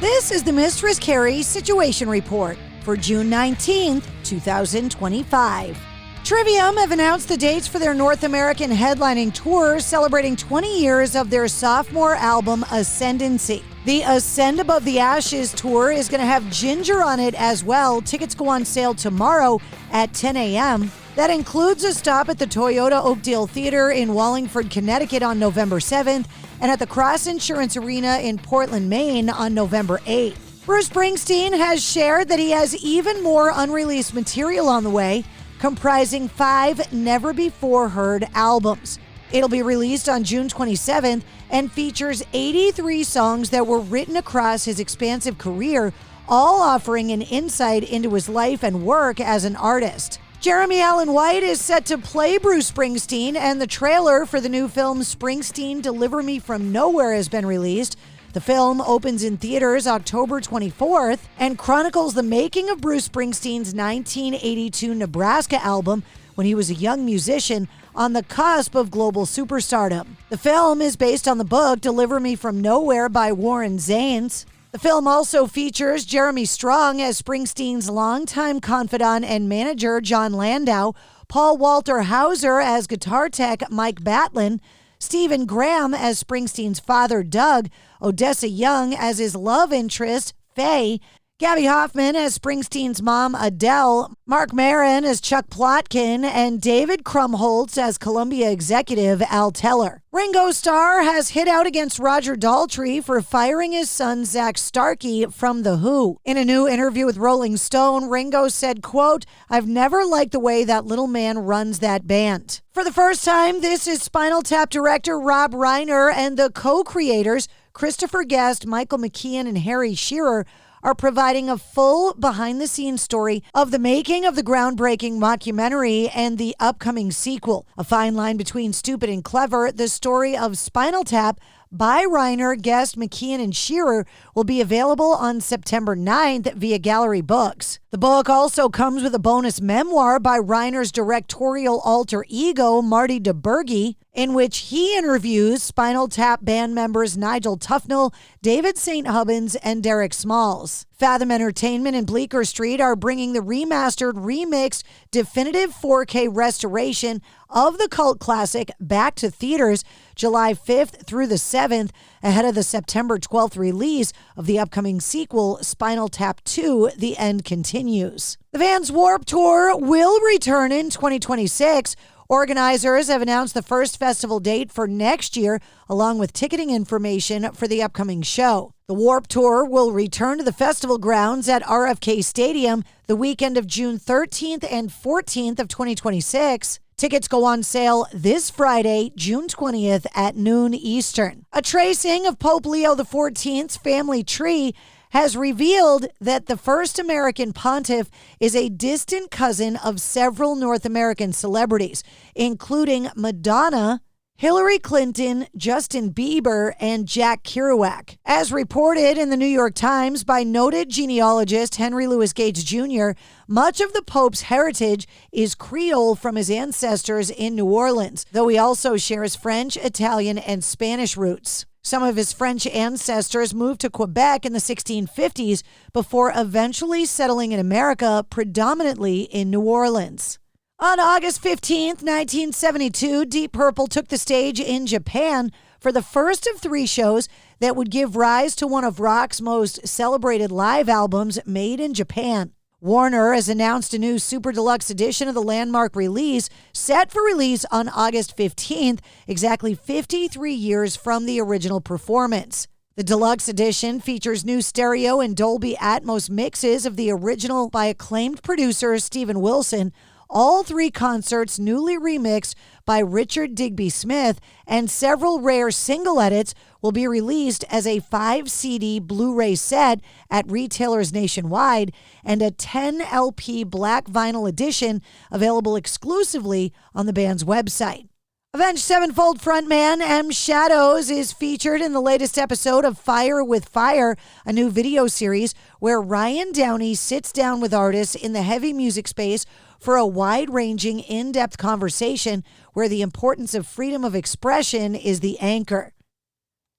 This is the Mistress Carrie Situation Report for June 19th, 2025. Trivium have announced the dates for their North American headlining tour celebrating 20 years of their sophomore album, Ascendancy. The Ascend Above the Ashes tour is going to have Ginger on it as well. Tickets go on sale tomorrow at 10 a.m. That includes a stop at the Toyota Oakdale Theater in Wallingford, Connecticut on November 7th and at the Cross Insurance Arena in Portland, Maine on November 8th. Bruce Springsteen has shared that he has even more unreleased material on the way, comprising 5 never-before-heard albums. It'll be released on June 27th and features 83 songs that were written across his expansive career, all offering an insight into his life and work as an artist. Jeremy Allen White is set to play Bruce Springsteen, and the trailer for the new film Springsteen Deliver Me From Nowhere has been released. The film opens in theaters October 24th and chronicles the making of Bruce Springsteen's 1982 Nebraska album when he was a young musician on the cusp of global superstardom. The film is based on the book Deliver Me From Nowhere by Warren Zanes. The film also features Jeremy Strong as Springsteen's longtime confidant and manager, John Landau, Paul Walter Hauser as guitar tech, Mike Batlin, Stephen Graham as Springsteen's father, Doug, Odessa Young as his love interest, Faye, Gabby Hoffman as Springsteen's mom, Adele, Mark Maron as Chuck Plotkin, and David Krumholtz as Columbia executive Al Teller. Ringo Starr has hit out against Roger Daltrey for firing his son Zach Starkey from The Who. In a new interview with Rolling Stone, Ringo said, quote, "I've never liked the way that little man runs that band." For the first time, this is Spinal Tap director Rob Reiner and the co-creators, Christopher Guest, Michael McKean, and Harry Shearer, are providing a full behind-the-scenes story of the making of the groundbreaking mockumentary and the upcoming sequel. A fine line between stupid and clever, the story of Spinal Tap by Reiner, Guest, McKean, and Shearer will be available on September 9th via Gallery Books. The book also comes with a bonus memoir by Reiner's directorial alter ego, Marty DeBurgi, in which he interviews Spinal Tap band members Nigel Tufnell, David St. Hubbins, and Derek Smalls. Fathom Entertainment and Bleecker Street are bringing the remastered, remixed, definitive 4K restoration of the cult classic back to theaters July 5th through the 7th, ahead of the September 12th release of the upcoming sequel, Spinal Tap 2, The End Continues. The Vans Warped Tour will return in 2026. Organizers have announced the first festival date for next year, along with ticketing information for the upcoming show. The Warped Tour will return to the festival grounds at RFK Stadium the weekend of June 13th and 14th of 2026. Tickets go on sale this Friday, June 20th at noon Eastern. A tracing of Pope Leo XIV's family tree has revealed that the first American pontiff is a distant cousin of several North American celebrities, including Madonna, Hillary Clinton, Justin Bieber, and Jack Kerouac. As reported in the New York Times by noted genealogist Henry Louis Gates Jr., much of the Pope's heritage is Creole from his ancestors in New Orleans, though he also shares French, Italian, and Spanish roots. Some of his French ancestors moved to Quebec in the 1650s before eventually settling in America, predominantly in New Orleans. On August 15th, 1972, Deep Purple took the stage in Japan for the first of 3 shows that would give rise to one of rock's most celebrated live albums made in Japan. Warner has announced a new Super Deluxe edition of the landmark release, set for release on August 15th, exactly 53 years from the original performance. The deluxe edition features new stereo and Dolby Atmos mixes of the original by acclaimed producer Steven Wilson, all 3 concerts newly remixed by Richard Digby Smith, and several rare single edits will be released as a 5-CD Blu-ray set at retailers nationwide, and a 10 LP black vinyl edition available exclusively on the band's website. Avenged Sevenfold frontman M. Shadows is featured in the latest episode of Fire with Fire, a new video series where Ryan Downey sits down with artists in the heavy music space for a wide-ranging, in-depth conversation where the importance of freedom of expression is the anchor.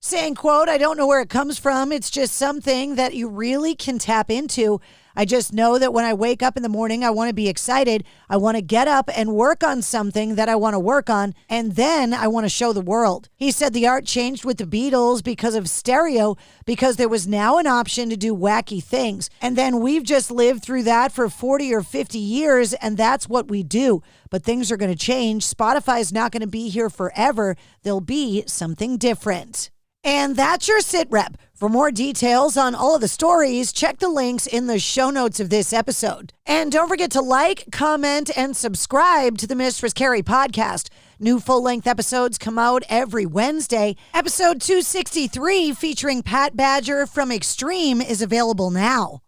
saying, quote, "I don't know where it comes from. It's just something that you really can tap into. I just know that when I wake up in the morning, I want to be excited. I want to get up and work on something that I want to work on, and then I want to show the world." He said the art changed with the Beatles because of stereo, because there was now an option to do wacky things. And then we've just lived through that for 40 or 50 years, and that's what we do. But things are going to change. Spotify's not going to be here forever. There'll be something different. And that's your sit rep. For more details on all of the stories, check the links in the show notes of this episode. And don't forget to like, comment, and subscribe to the Mistress Carrie Podcast. New full-length episodes come out every Wednesday. Episode 263, featuring Pat Badger from Extreme, is available now.